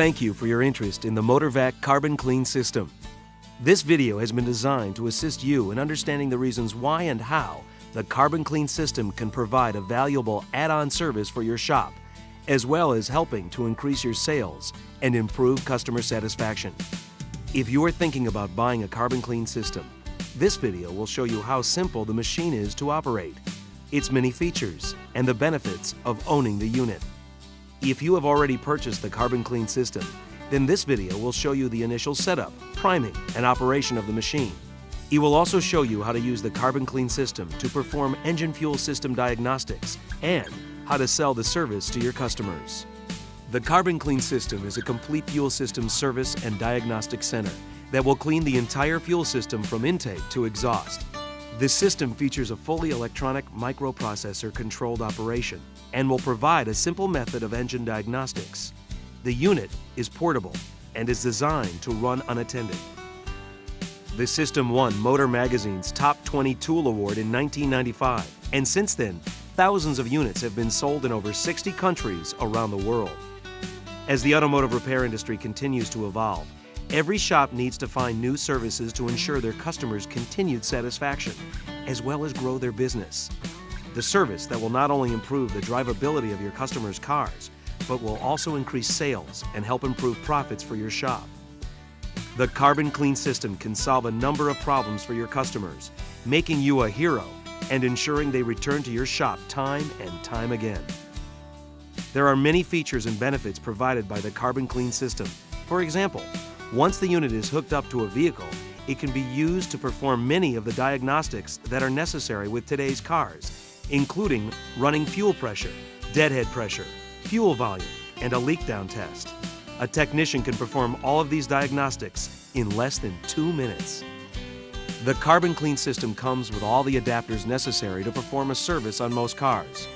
Thank you for your interest in the MotorVac Carbon Clean System. This video has been designed to assist you in understanding the reasons why and how the Carbon Clean System can provide a valuable add-on service for your shop, as well as helping to increase your sales and improve customer satisfaction. If you are thinking about buying a Carbon Clean System, this video will show you how simple the machine is to operate, its many features, and the benefits of owning the unit. If you have already purchased the Carbon Clean System, then this video will show you the initial setup, priming, and operation of the machine. It will also show you how to use the Carbon Clean System to perform engine fuel system diagnostics and how to sell the service to your customers. The Carbon Clean System is a complete fuel system service and diagnostic center that will clean the entire fuel system from intake to exhaust. This system features a fully electronic microprocessor controlled operation and will provide a simple method of engine diagnostics. The unit is portable and is designed to run unattended. The system won Motor Magazine's Top 20 Tool Award in 1995, and since then, thousands of units have been sold in over 60 countries around the world. As the automotive repair industry continues to evolve, every shop needs to find new services to ensure their customers' continued satisfaction, as well as grow their business. The service that will not only improve the drivability of your customers' cars, but will also increase sales and help improve profits for your shop. The Carbon Clean System can solve a number of problems for your customers, making you a hero and ensuring they return to your shop time and time again. There are many features and benefits provided by the Carbon Clean System. For example, once the unit is hooked up to a vehicle, it can be used to perform many of the diagnostics that are necessary with today's cars, including running fuel pressure, deadhead pressure, fuel volume, and a leak down test. A technician can perform all of these diagnostics in less than 2 minutes. The Carbon Clean System comes with all the adapters necessary to perform a service on most cars.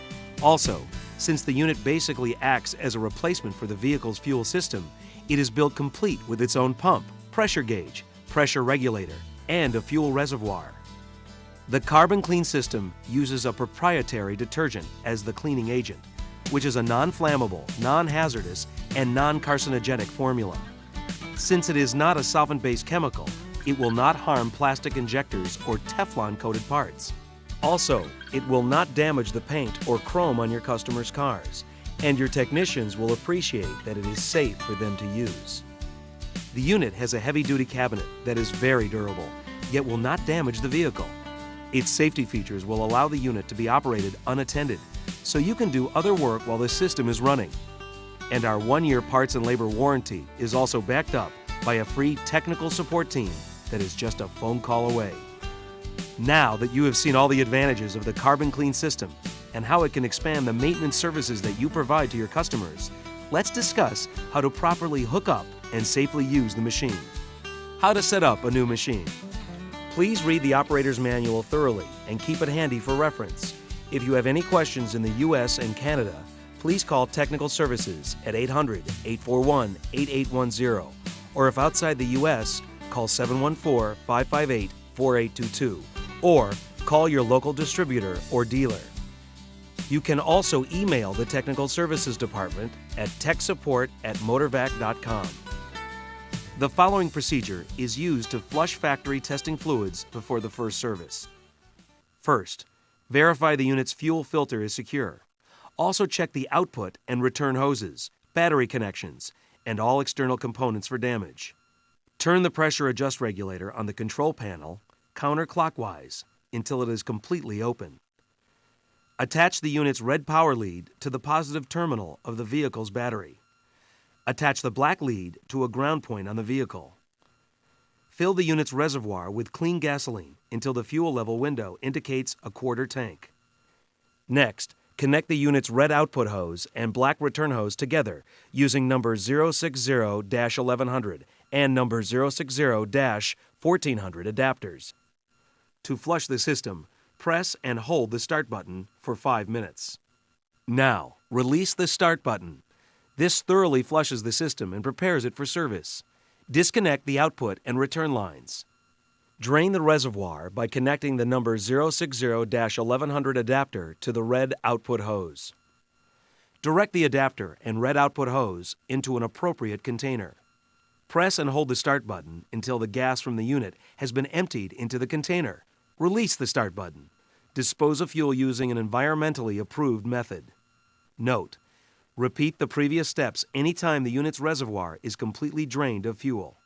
Also, since the unit basically acts as a replacement for the vehicle's fuel system, it is built complete with its own pump, pressure gauge, pressure regulator, and a fuel reservoir. The Carbon Clean System uses a proprietary detergent as the cleaning agent, which is a non-flammable, non-hazardous, and non-carcinogenic formula. Since it is not a solvent-based chemical, it will not harm plastic injectors or Teflon-coated parts. Also, it will not damage the paint or chrome on your customers' cars, and your technicians will appreciate that it is safe for them to use. The unit has a heavy-duty cabinet that is very durable, yet will not damage the vehicle. Its safety features will allow the unit to be operated unattended, so you can do other work while the system is running. And our 1-year parts and labor warranty is also backed up by a free technical support team that is just a phone call away. Now that you have seen all the advantages of the Carbon Clean System and how it can expand the maintenance services that you provide to your customers, let's discuss how to properly hook up and safely use the machine. How to set up a new machine. Please read the operator's manual thoroughly and keep it handy for reference. If you have any questions in the U.S. and Canada, please call Technical Services at 800-841-8810, or if outside the U.S., call 714-558-4822, or call your local distributor or dealer. You can also email the Technical Services Department at techsupport@motorvac.com. The following procedure is used to flush factory testing fluids before the first service. First, verify the unit's fuel filter is secure. Also check the output and return hoses, battery connections, and all external components for damage. Turn the pressure adjust regulator on the control panel counterclockwise until it is completely open. Attach the unit's red power lead to the positive terminal of the vehicle's battery. Attach the black lead to a ground point on the vehicle. Fill the unit's reservoir with clean gasoline until the fuel level window indicates a quarter tank. Next, connect the unit's red output hose and black return hose together using number 060-1100 and number 060-1400 adapters. To flush the system, press and hold the start button for 5 minutes. Now, release the start button. This thoroughly flushes the system and prepares it for service. Disconnect the output and return lines. Drain the reservoir by connecting the number 060-1100 adapter to the red output hose. Direct the adapter and red output hose into an appropriate container. Press and hold the start button until the gas from the unit has been emptied into the container. Release the start button. Dispose of fuel using an environmentally approved method. Note: repeat the previous steps anytime the unit's reservoir is completely drained of fuel.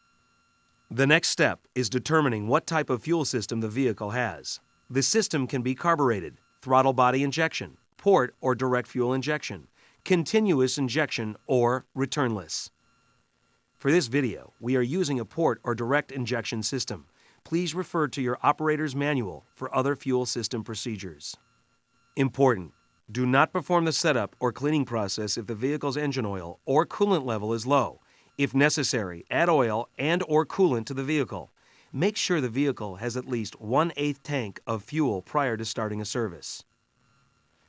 The next step is determining what type of fuel system the vehicle has. The system can be carbureted, throttle body injection, port or direct fuel injection, continuous injection, or returnless. For this video, we are using a port or direct injection system. Please refer to your operator's manual for other fuel system procedures. Important: do not perform the setup or cleaning process if the vehicle's engine oil or coolant level is low. If necessary, add oil and or coolant to the vehicle. Make sure the vehicle has at least 1/8 tank of fuel prior to starting a service.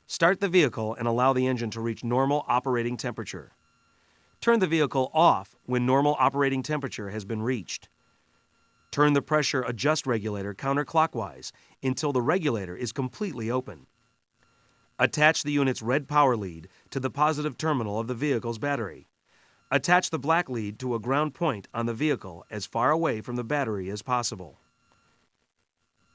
Start the vehicle and allow the engine to reach normal operating temperature. Turn the vehicle off when normal operating temperature has been reached. Turn the pressure adjust regulator counterclockwise until the regulator is completely open. Attach the unit's red power lead to the positive terminal of the vehicle's battery. Attach the black lead to a ground point on the vehicle as far away from the battery as possible.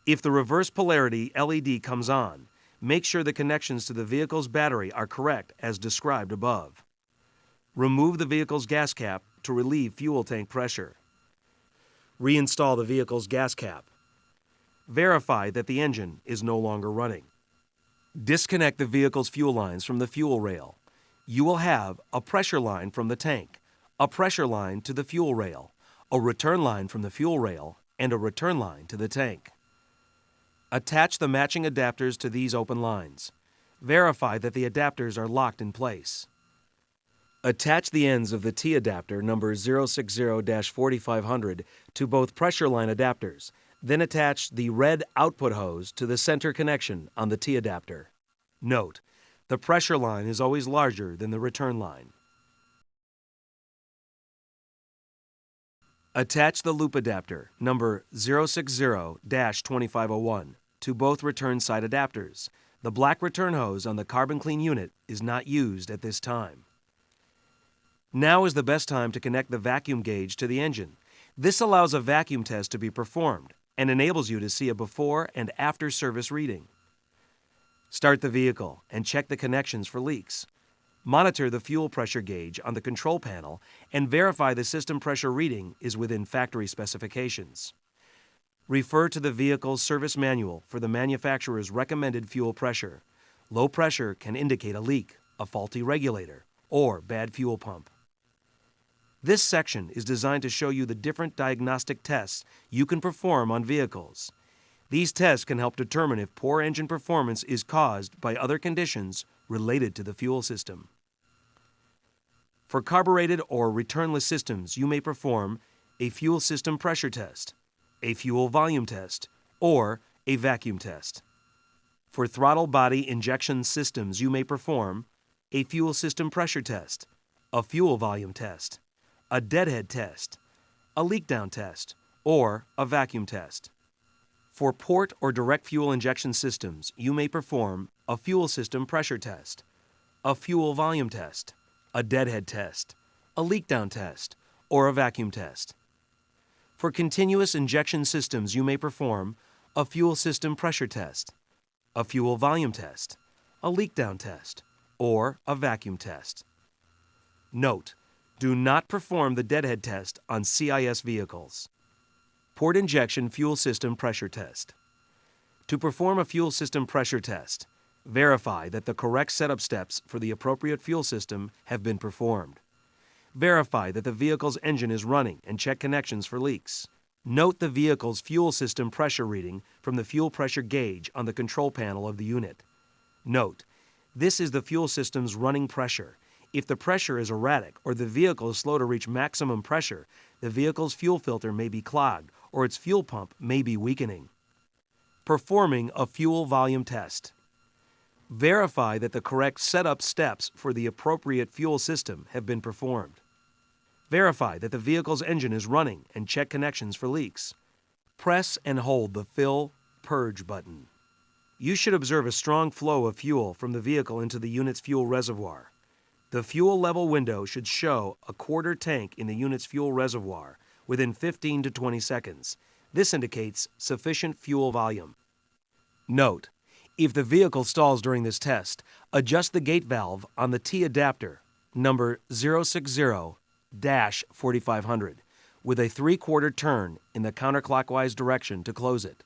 If the reverse polarity LED comes on, make sure the connections to the vehicle's battery are correct as described above. Remove the vehicle's gas cap to relieve fuel tank pressure. Reinstall the vehicle's gas cap. Verify that the engine is no longer running. Disconnect the vehicle's fuel lines from the fuel rail. You will have a pressure line from the tank, a pressure line to the fuel rail, a return line from the fuel rail, and a return line to the tank. Attach the matching adapters to these open lines. Verify that the adapters are locked in place. Attach the ends of the T adapter number 060-4500 to both pressure line adapters, then attach the red output hose to the center connection on the T adapter. Note: the pressure line is always larger than the return line. Attach the loop adapter number 060-2501 to both return side adapters. The black return hose on the Carbon Clean unit is not used at this time. Now is the best time to connect the vacuum gauge to the engine. This allows a vacuum test to be performed and enables you to see a before and after service reading. Start the vehicle and check the connections for leaks. Monitor the fuel pressure gauge on the control panel and verify the system pressure reading is within factory specifications. Refer to the vehicle's service manual for the manufacturer's recommended fuel pressure. Low pressure can indicate a leak, a faulty regulator, or bad fuel pump. This section is designed to show you the different diagnostic tests you can perform on vehicles. These tests can help determine if poor engine performance is caused by other conditions related to the fuel system. For carbureted or returnless systems, you may perform a fuel system pressure test, a fuel volume test, or a vacuum test. For throttle body injection systems, you may perform a fuel system pressure test, a fuel volume test, a deadhead test, a leak down test, or a vacuum test. For port or direct fuel injection systems, you may perform a fuel system pressure test, a fuel volume test, a deadhead test, a leak down test, or a vacuum test. For continuous injection systems, you may perform a fuel system pressure test, a fuel volume test, a leak down test, or a vacuum test. Note: do not perform the deadhead test on CIS vehicles. Port injection fuel system pressure test. To perform a fuel system pressure test, verify that the correct setup steps for the appropriate fuel system have been performed. Verify that the vehicle's engine is running and check connections for leaks. Note the vehicle's fuel system pressure reading from the fuel pressure gauge on the control panel of the unit. Note: this is the fuel system's running pressure. If the pressure is erratic or the vehicle is slow to reach maximum pressure, the vehicle's fuel filter may be clogged or its fuel pump may be weakening. Performing a fuel volume test. Verify that the correct setup steps for the appropriate fuel system have been performed. Verify that the vehicle's engine is running and check connections for leaks. Press and hold the Fill Purge button. You should observe a strong flow of fuel from the vehicle into the unit's fuel reservoir. The fuel level window should show a quarter tank in the unit's fuel reservoir within 15 to 20 seconds. This indicates sufficient fuel volume. Note: if the vehicle stalls during this test, adjust the gate valve on the T adapter, number 060-4500, with a 3/4 turn in the counterclockwise direction to close it.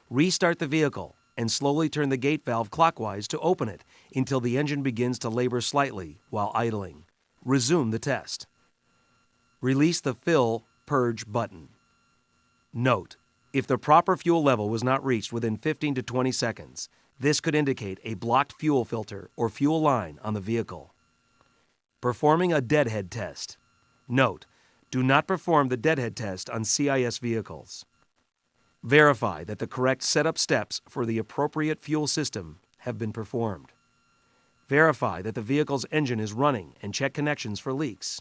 Restart the vehicle and slowly turn the gate valve clockwise to open it until the engine begins to labor slightly while idling. Resume the test. Release the Fill Purge button. Note: if the proper fuel level was not reached within 15 to 20 seconds, this could indicate a blocked fuel filter or fuel line on the vehicle. Performing a deadhead test. Note: do not perform the deadhead test on CIS vehicles. Verify that the correct setup steps for the appropriate fuel system have been performed. Verify that the vehicle's engine is running and check connections for leaks.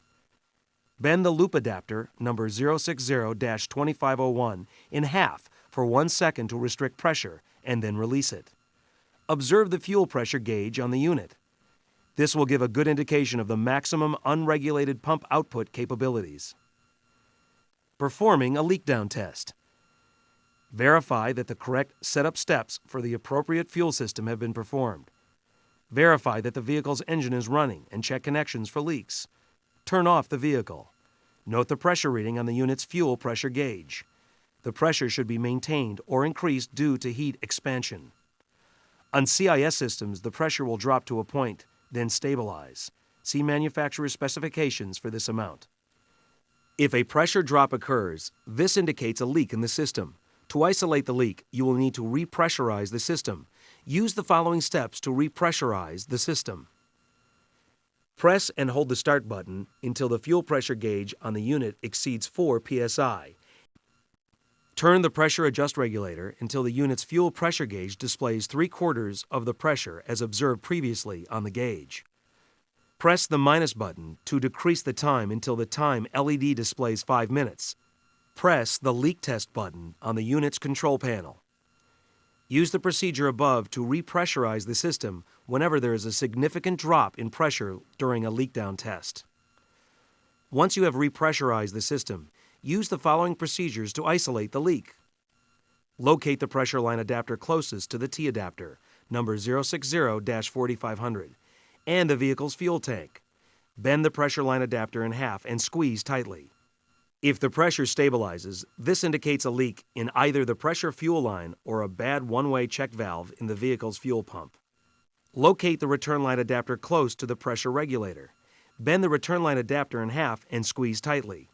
Bend the loop adapter, number 060-2501, in half for 1 second to restrict pressure and then release it. Observe the fuel pressure gauge on the unit. This will give a good indication of the maximum unregulated pump output capabilities. Performing a leak down test. Verify that the correct setup steps for the appropriate fuel system have been performed. Verify that the vehicle's engine is running and check connections for leaks. Turn off the vehicle. Note the pressure reading on the unit's fuel pressure gauge. The pressure should be maintained or increased due to heat expansion. On CIS systems, the pressure will drop to a point, then stabilize. See manufacturer's specifications for this amount. If a pressure drop occurs, this indicates a leak in the system. To isolate the leak, you will need to repressurize the system. Use the following steps to repressurize the system. Press and hold the start button until the fuel pressure gauge on the unit exceeds 4 psi. Turn the pressure adjust regulator until the unit's fuel pressure gauge displays 3/4 of the pressure as observed previously on the gauge. Press the minus button to decrease the time until the time LED displays 5 minutes. Press the leak test button on the unit's control panel. Use the procedure above to repressurize the system whenever there is a significant drop in pressure during a leak down test. Once you have repressurized the system, use the following procedures to isolate the leak. Locate the pressure line adapter closest to the T adapter, number 060-4500, and the vehicle's fuel tank. Bend the pressure line adapter in half and squeeze tightly. If the pressure stabilizes, this indicates a leak in either the pressure fuel line or a bad one-way check valve in the vehicle's fuel pump. Locate the return line adapter close to the pressure regulator. Bend the return line adapter in half and squeeze tightly.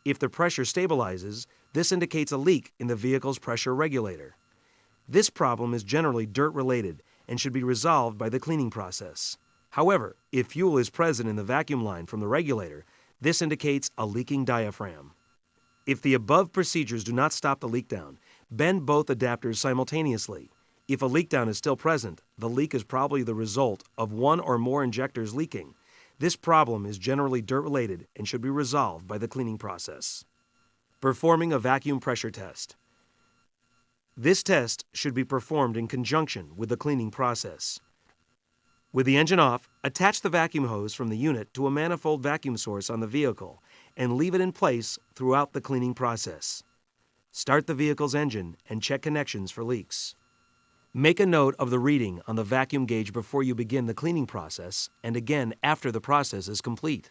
If the pressure stabilizes, this indicates a leak in the vehicle's pressure regulator. This problem is generally dirt-related and should be resolved by the cleaning process. However, if fuel is present in the vacuum line from the regulator, this indicates a leaking diaphragm. If the above procedures do not stop the leak down, bend both adapters simultaneously. If a leak down is still present, the leak is probably the result of one or more injectors leaking. This problem is generally dirt-related and should be resolved by the cleaning process. Performing a vacuum pressure test. This test should be performed in conjunction with the cleaning process. With the engine off, attach the vacuum hose from the unit to a manifold vacuum source on the vehicle and leave it in place throughout the cleaning process. Start the vehicle's engine and check connections for leaks. Make a note of the reading on the vacuum gauge before you begin the cleaning process and again after the process is complete.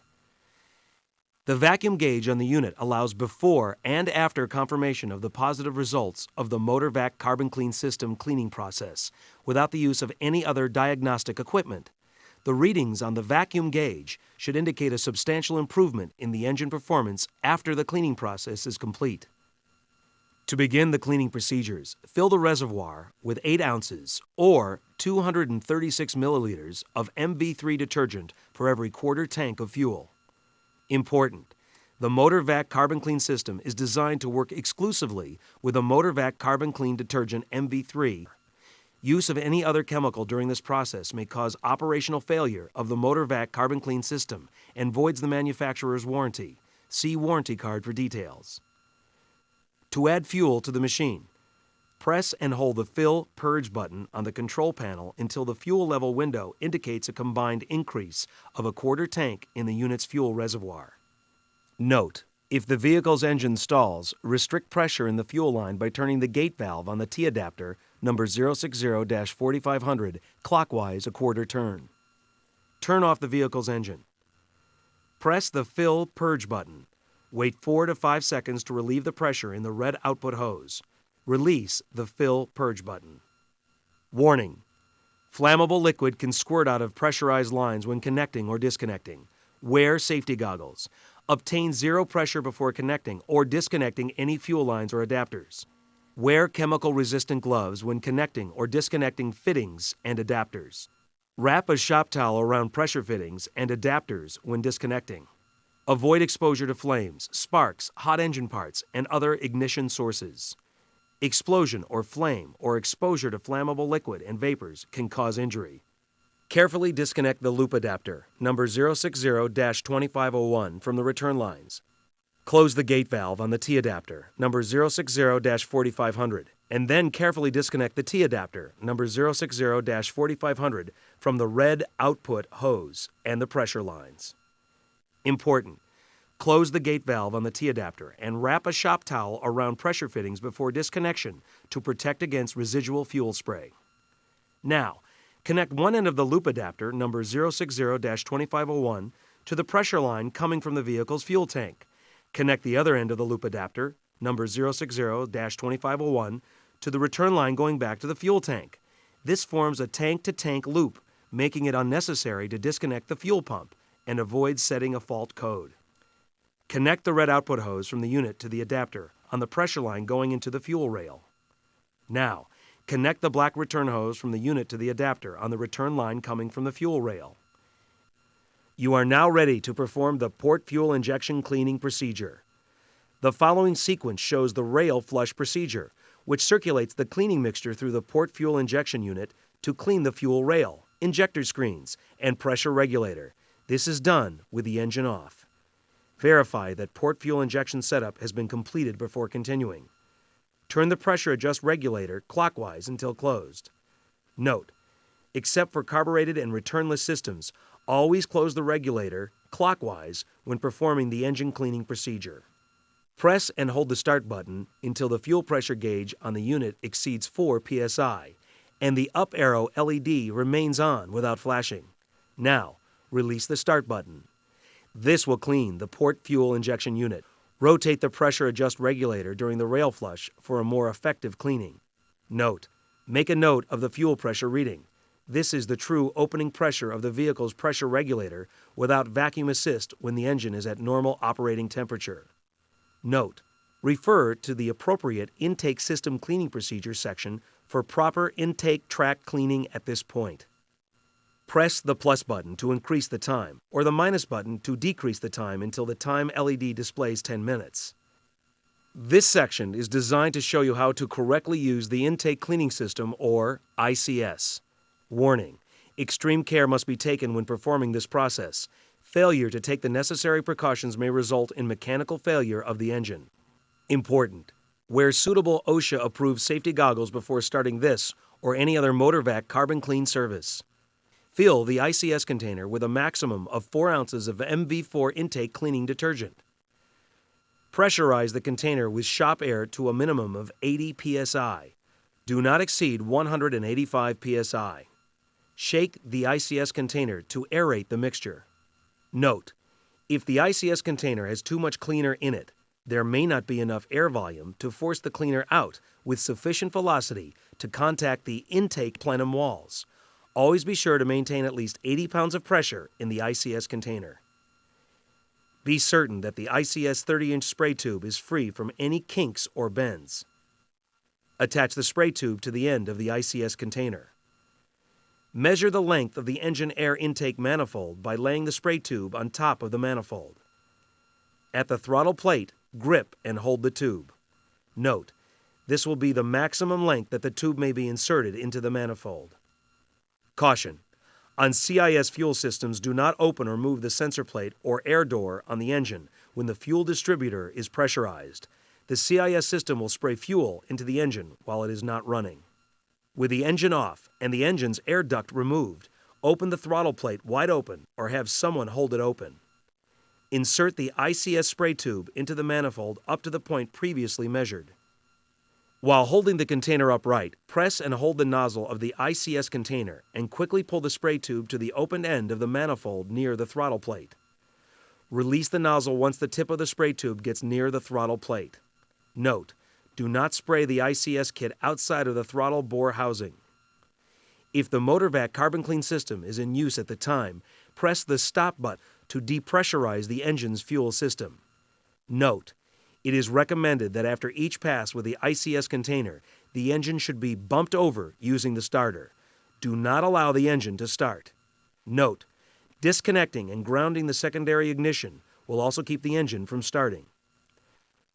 The vacuum gauge on the unit allows before and after confirmation of the positive results of the MotorVac Carbon Clean System cleaning process without the use of any other diagnostic equipment. The readings on the vacuum gauge should indicate a substantial improvement in the engine performance after the cleaning process is complete. To begin the cleaning procedures, fill the reservoir with 8 ounces or 236 milliliters of MB3 detergent for every quarter tank of fuel. Important: the MotorVac Carbon Clean System is designed to work exclusively with a MotorVac Carbon Clean Detergent MB3. Use of any other chemical during this process may cause operational failure of the MotorVac Carbon Clean System and voids the manufacturer's warranty. See warranty card for details. To add fuel to the machine, Press and hold the Fill Purge button on the control panel until the fuel level window indicates a combined increase of a quarter tank in the unit's fuel reservoir. Note: if the vehicle's engine stalls, restrict pressure in the fuel line by turning the gate valve on the T-adapter number 060-4500 clockwise a quarter turn. Turn off the vehicle's engine. Press the Fill Purge button. Wait 4 to 5 seconds to relieve the pressure in the red output hose. Release the Fill Purge button. Warning: flammable liquid can squirt out of pressurized lines when connecting or disconnecting. Wear safety goggles. Obtain zero pressure before connecting or disconnecting any fuel lines or adapters. Wear chemical-resistant gloves when connecting or disconnecting fittings and adapters. Wrap a shop towel around pressure fittings and adapters when disconnecting. Avoid exposure to flames, sparks, hot engine parts, and other ignition sources. Explosion or flame or exposure to flammable liquid and vapors can cause injury. Carefully disconnect the loop adapter, number 060-2501, from the return lines. Close the gate valve on the T-adapter, number 060-4500, and then carefully disconnect the T-adapter, number 060-4500, from the red output hose and the pressure lines. Important: close the gate valve on the T-adapter and wrap a shop towel around pressure fittings before disconnection to protect against residual fuel spray. Now, connect one end of the loop adapter, number 060-2501, to the pressure line coming from the vehicle's fuel tank. Connect the other end of the loop adapter, number 060-2501, to the return line going back to the fuel tank. This forms a tank-to-tank loop, making it unnecessary to disconnect the fuel pump and avoid setting a fault code. Connect the red output hose from the unit to the adapter on the pressure line going into the fuel rail. Now, connect the black return hose from the unit to the adapter on the return line coming from the fuel rail. You are now ready to perform the port fuel injection cleaning procedure. The following sequence shows the rail flush procedure, which circulates the cleaning mixture through the port fuel injection unit to clean the fuel rail, injector screens, and pressure regulator. This is done with the engine off. Verify that port fuel injection setup has been completed before continuing. Turn the pressure adjust regulator clockwise until closed. Note: except for carbureted and returnless systems, always close the regulator clockwise when performing the engine cleaning procedure. Press and hold the start button until the fuel pressure gauge on the unit exceeds 4 psi and the up arrow LED remains on without flashing. Now, release the start button. This will clean the port fuel injection unit. Rotate the pressure adjust regulator during the rail flush for a more effective cleaning. Note: make a note of the fuel pressure reading. This is the true opening pressure of the vehicle's pressure regulator without vacuum assist when the engine is at normal operating temperature. Note: refer to the appropriate intake system cleaning procedure section for proper intake tract cleaning at this point. Press the plus button to increase the time, or the minus button to decrease the time until the time LED displays 10 minutes. This section is designed to show you how to correctly use the intake cleaning system, or ICS. Warning: extreme care must be taken when performing this process. Failure to take the necessary precautions may result in mechanical failure of the engine. Important: wear suitable OSHA-approved safety goggles before starting this or any other MotorVac carbon clean service. Fill the ICS container with a maximum of 4 ounces of MV4 intake cleaning detergent. Pressurize the container with shop air to a minimum of 80 psi. Do not exceed 185 psi. Shake the ICS container to aerate the mixture. Note: if the ICS container has too much cleaner in it, there may not be enough air volume to force the cleaner out with sufficient velocity to contact the intake plenum walls. Always be sure to maintain at least 80 pounds of pressure in the ICS container. Be certain that the ICS 30-inch spray tube is free from any kinks or bends. Attach the spray tube to the end of the ICS container. Measure the length of the engine air intake manifold by laying the spray tube on top of the manifold. At the throttle plate, grip and hold the tube. Note: this will be the maximum length that the tube may be inserted into the manifold. Caution: on CIS fuel systems, do not open or move the sensor plate or air door on the engine when the fuel distributor is pressurized. The CIS system will spray fuel into the engine while it is not running. With the engine off and the engine's air duct removed, open the throttle plate wide open or have someone hold it open. Insert the ICS spray tube into the manifold up to the point previously measured. While holding the container upright, press and hold the nozzle of the ICS container and quickly pull the spray tube to the open end of the manifold near the throttle plate. Release the nozzle once the tip of the spray tube gets near the throttle plate. Note: do not spray the ICS kit outside of the throttle bore housing. If the MotorVac carbon clean system is in use at the time, press the stop button to depressurize the engine's fuel system. Note: it is recommended that after each pass with the ICS container, the engine should be bumped over using the starter. Do not allow the engine to start. Note: disconnecting and grounding the secondary ignition will also keep the engine from starting.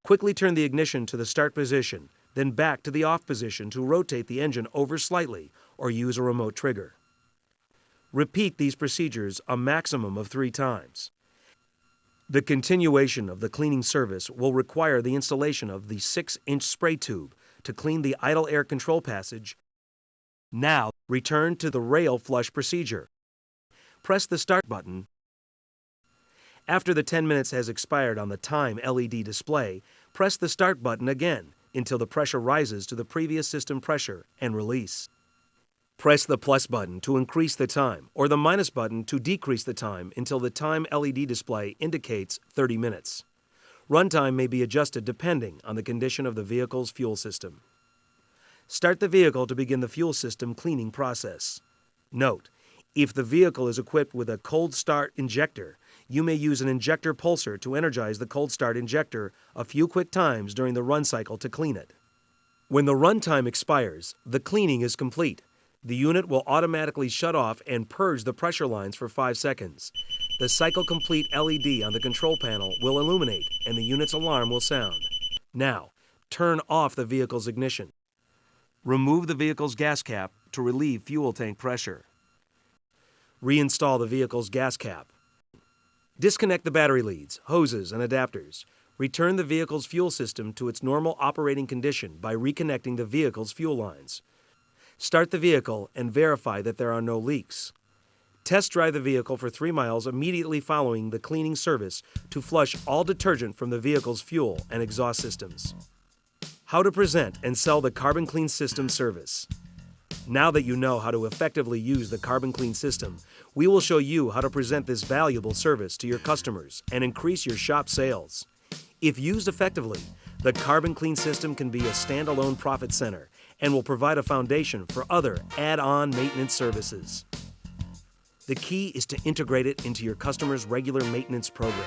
Quickly turn the ignition to the start position, then back to the off position to rotate the engine over slightly or use a remote trigger. Repeat these procedures a maximum of 3 times. The continuation of the cleaning service will require the installation of the 6-inch spray tube to clean the idle air control passage. Now, return to the rail flush procedure. Press the start button. After the 10 minutes has expired on the time LED display, press the start button again until the pressure rises to the previous system pressure and release. Press the plus button to increase the time or the minus button to decrease the time until the time LED display indicates 30 minutes. Runtime may be adjusted depending on the condition of the vehicle's fuel system. Start the vehicle to begin the fuel system cleaning process. Note: if the vehicle is equipped with a cold start injector, you may use an injector pulser to energize the cold start injector a few quick times during the run cycle to clean it. When the runtime expires, the cleaning is complete. The unit will automatically shut off and purge the pressure lines for 5 seconds. The cycle complete LED on the control panel will illuminate and the unit's alarm will sound. Now, turn off the vehicle's ignition. Remove the vehicle's gas cap to relieve fuel tank pressure. Reinstall the vehicle's gas cap. Disconnect the battery leads, hoses, and adapters. Return the vehicle's fuel system to its normal operating condition by reconnecting the vehicle's fuel lines. Start the vehicle and verify that there are no leaks. Test drive the vehicle for 3 miles immediately following the cleaning service to flush all detergent from the vehicle's fuel and exhaust systems. How to present and sell the Carbon Clean System service. Now that you know how to effectively use the Carbon Clean system, we will show you how to present this valuable service to your customers and increase your shop sales. If used effectively, the Carbon Clean system can be a standalone profit center and will provide a foundation for other add-on maintenance services. The key is to integrate it into your customer's regular maintenance program.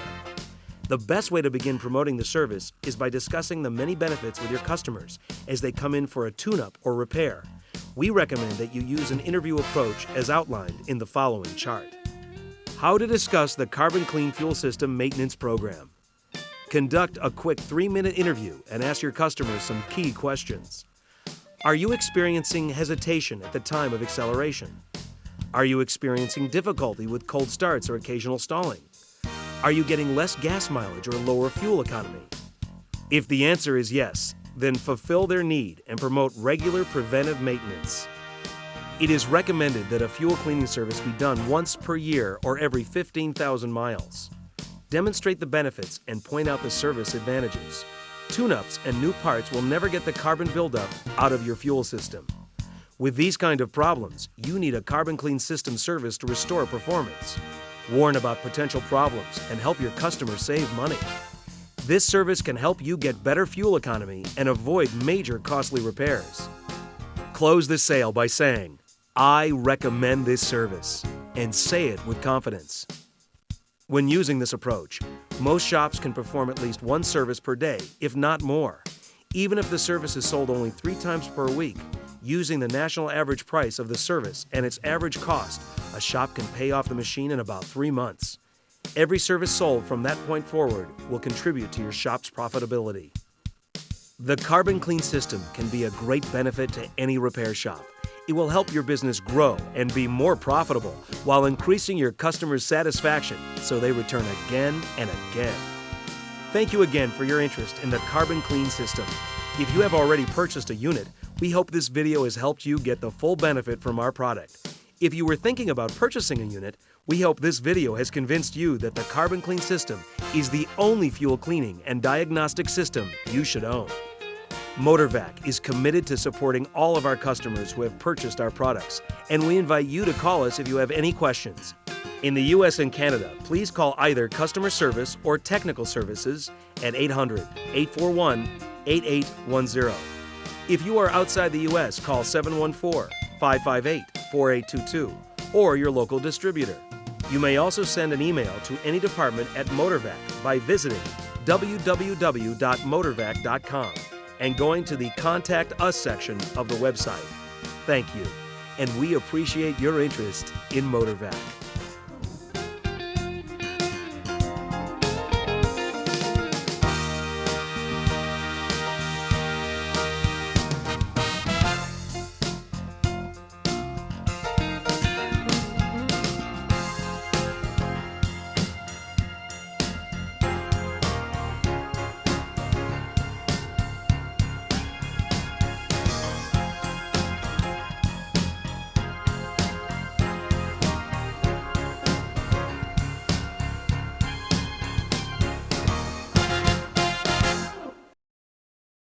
The best way to begin promoting the service is by discussing the many benefits with your customers as they come in for a tune-up or repair. We recommend that you use an interview approach as outlined in the following chart. How to discuss the Carbon Clean Fuel System maintenance program. Conduct a quick 3-minute interview and ask your customers some key questions. Are you experiencing hesitation at the time of acceleration? Are you experiencing difficulty with cold starts or occasional stalling? Are you getting less gas mileage or lower fuel economy? If the answer is yes, then fulfill their need and promote regular preventive maintenance. It is recommended that a fuel cleaning service be done once per year or every 15,000 miles. Demonstrate the benefits and point out the service advantages. Tune-ups and new parts will never get the carbon buildup out of your fuel system. With these kind of problems, you need a Carbon Clean System service to restore performance. Warn about potential problems and help your customers save money. This service can help you get better fuel economy and avoid major costly repairs. Close the sale by saying, "I recommend this service," and say it with confidence. When using this approach, most shops can perform at least 1 service per day, if not more. Even if the service is sold only 3 times per week, using the national average price of the service and its average cost, a shop can pay off the machine in about 3 months. Every service sold from that point forward will contribute to your shop's profitability. The Carbon Clean system can be a great benefit to any repair shop. It will help your business grow and be more profitable while increasing your customers' satisfaction so they return again and again. Thank you again for your interest in the Carbon Clean system. If you have already purchased a unit, we hope this video has helped you get the full benefit from our product. If you were thinking about purchasing a unit, we hope this video has convinced you that the Carbon Clean system is the only fuel cleaning and diagnostic system you should own. MotorVac is committed to supporting all of our customers who have purchased our products, and we invite you to call us if you have any questions. In the US and Canada, please call either customer service or technical services at 800-841-8810. If you are outside the US, call 714-558-4822 or your local distributor. You may also send an email to any department at MotorVac by visiting www.motorvac.com and going to the Contact Us section of the website. Thank you, and we appreciate your interest in MotorVac.